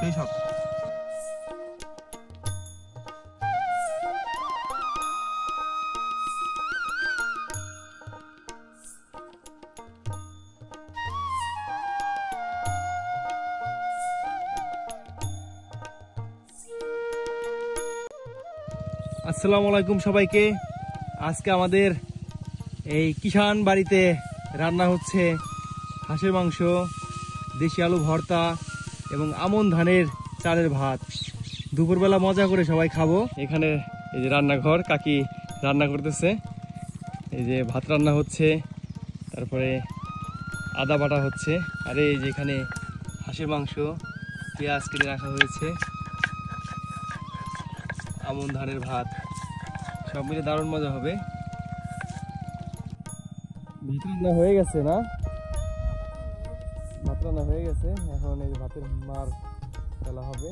সেই সব। আসসালামু আলাইকুম সবাইকে। আজকে আমাদের এই কিষান বাড়িতে রান্না হচ্ছে হাঁসের মাংস, দেশি আলু ভর্তা এবং আমন ধানের চালের ভাত। দুপুরবেলা মজা করে সবাই খাবো। এখানে এই যে রান্নাঘর, কাকি রান্না করতেছে। এই যে ভাত রান্না হচ্ছে, তারপরে আদা বাটা হচ্ছে, আর এই যে এখানে হাঁসের মাংস, পেঁয়াজ কেটে রাখা হয়েছে, আমন ধানের ভাত, সব মিলে দারুণ মজা হবে। ভাত রান্না হয়ে গেছে না? ভাত রান্না হয়ে গেছে, এখন এই ভাতের মার ফেলা হবে।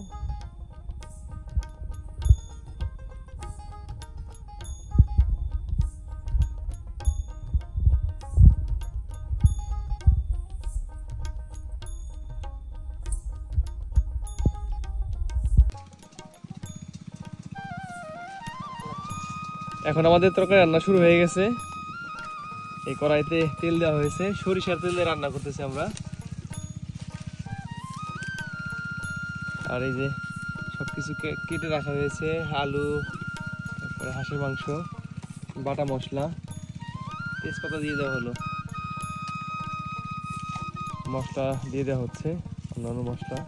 এখন আমাদের তরকারি রান্না শুরু হয়ে গেছে। এই কড়াইতে তেল দেওয়া হয়েছে, সরিষার তেল দিয়ে রান্না করতেছি আমরা। আর এই যে সবকিছু কেটে রাখা হয়েছে, আলু, তারপরে হাঁসের মাংস, বাটা মশলা, তেজপাতা দিয়ে দেওয়া হলো, মশলা দিয়ে দেওয়া হচ্ছে, অন্যান্য মশলা।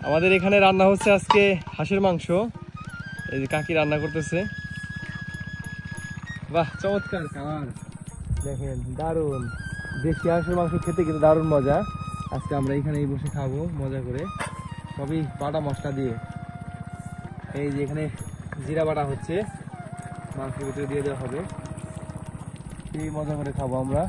আমাদের এখানে রান্না হচ্ছে আজকে হাঁসের মাংস। এই যে কাকি রান্না করতেছে। বাহ, চমৎকার কালার, দেখেন দারুণ। দেশি হাঁসের মাংস খেতে কিন্তু দারুণ মজা। আজকে আমরা এখানেই বসে খাবো মজা করে, সবই বাটা মশলা দিয়ে। এই যে এখানে জিরা বাটা হচ্ছে, মাংসের ভিতরে দিয়ে দেওয়া হবে, এই মজা করে খাবো আমরা।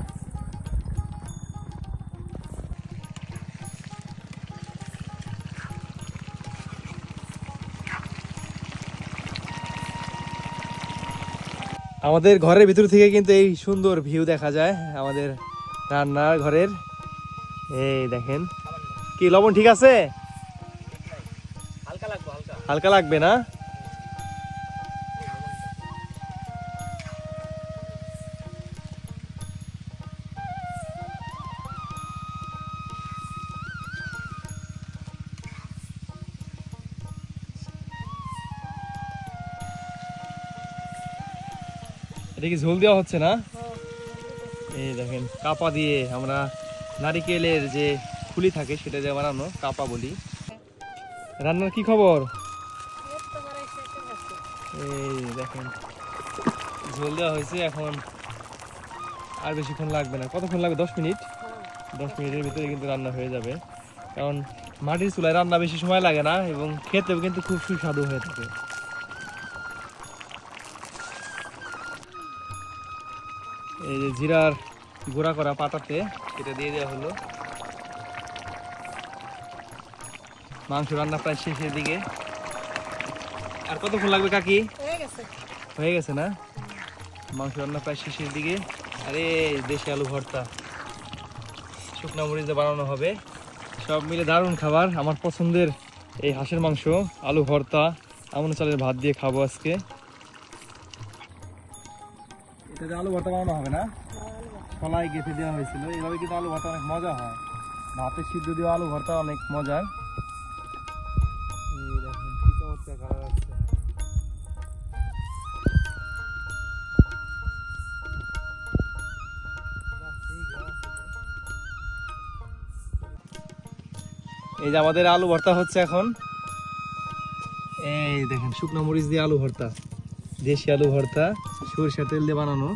আমাদের ঘরের ভিতর থেকে কিন্তু এই সুন্দর ভিউ দেখা যায় আমাদের রান্নার ঘরের। এই দেখেন, কি লবণ ঠিক আছে? হালকা লাগবে না? এটা কি ঝোল দেওয়া হচ্ছে না? এই দেখেন, কাপা দিয়ে, আমরা নারিকেলের যে খুলি থাকে সেটা দিয়ে বানানো কাপা বলি। রান্নার কি খবর? এই দেখেন, ঝোল দেওয়া হয়েছে। এখন আর বেশিক্ষণ লাগবে না। কতক্ষণ লাগবে? 10 মিনিট। 10 মিনিটের ভিতরে কিন্তু রান্না হয়ে যাবে, কারণ মাটির চুলায় রান্না বেশি সময় লাগে না এবং খেতেও কিন্তু খুব সুস্বাদু হয়ে থাকে। এই যে জিরার গুঁড়া করা পাটাতে এটা দিয়ে দেওয়া হলো। মাংস রান্না প্রায় শেষের দিকে। আর কতক্ষণ লাগবে কাকি? হয়ে গেছে না? মাংস রান্না প্রায় শেষের দিকে। আরে দেশি আলু ভর্তা, শুকনো মরিচ দিয়ে বানানো হবে। সব মিলে দারুণ খাবার। আমার পছন্দের এই হাঁসের মাংস, আলু ভর্তা, আমন চালের ভাত দিয়ে খাবো আজকে। এটা আলু ভর্তা বানানো হবে না? কলাই গেঁথে দেওয়া হয়েছিল। এইভাবে কিন্তু আলু ভর্তা অনেক মজা হয়। ভাতের সিদ্ধ দিয়ে আলু ভর্তা অনেক মজার। এই দেখেন কি চমৎকার কালার আসছে। এই যে আমাদের আলু ভর্তা হচ্ছে এখন। এই দেখেন, শুকনো মরিচ দিয়ে আলু ভর্তা, দেশি আলু ভর্তা, সরিষার তেল দিয়ে বানানো।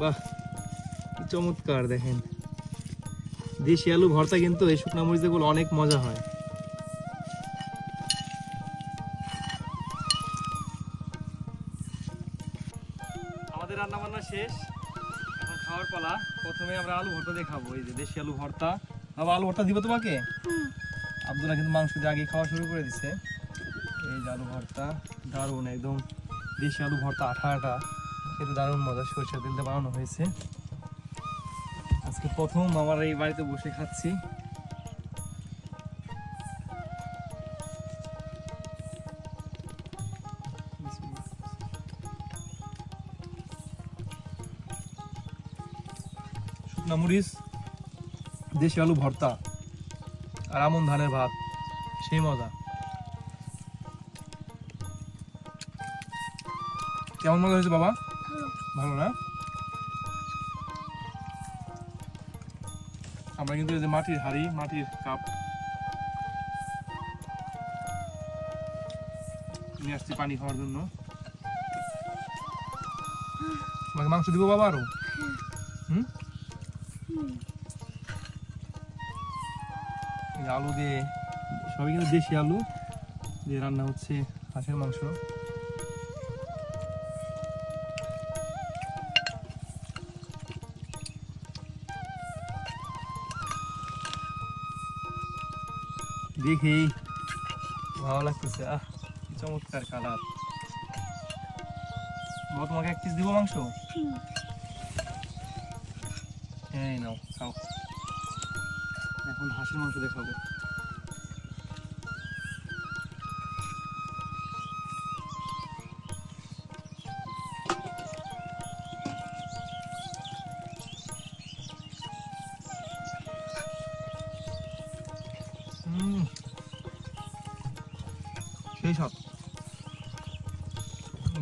বাহ, কি চমৎকার। দেখেন, দেশি আলু ভর্তা কিন্তু এই শুকনো মরিচ দিয়ে অনেক মজা হয়। আমাদের রান্না বান্না শেষ, এখন খাওয়ার পালা। প্রথমে আমরা আলু ভর্তা দিয়ে খাবো, এই যে দেশি আলু ভর্তা। বাবা আলু ভর্তা দিব তোমাকে? আব্দুল্লাহ কিন্তু মাংস দিয়ে আগে খাওয়া শুরু করে দিছে। এই যে আলু ভর্তা, দারুণ একদম দেশি আলু ভর্তা, আঠা আঠা, কিন্তু দারুণ মজা, সরষের তেল দিয়ে বানানো হয়েছে। আজকে প্রথম আমার এই বাড়িতে বসে খাচ্ছি। শুকনা মরিচ, দেশি আলু ভর্তা আর আমন ধানের ভাত, সেই মজা। কেমন মজা হয়েছে বাবা? ভালো না? আমরা কিন্তু এই যে মাটির হাঁড়ি, মাটির কাপ নিয়ে আসছি পানি খাওয়ার জন্য। তোমাকে মাংস দিব বাবা আরো? আলু দিয়ে, সবই কিন্তু দেশি আলু দিয়ে রান্না হচ্ছে হাঁসের মাংস। দেখি ভালো লাগতেছে, আহ কি চমৎকার কালার। তোমাকে এক পিস দিব মাংস? এই নাও খাও। এখন হাঁসের মাংস দেখাবো। সেই সব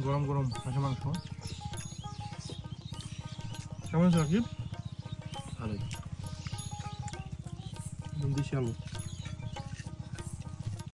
গরম গরম হাঁসের মাংস। কেমন আছে রাকিব? ভালোই, একদম দেশি আলু।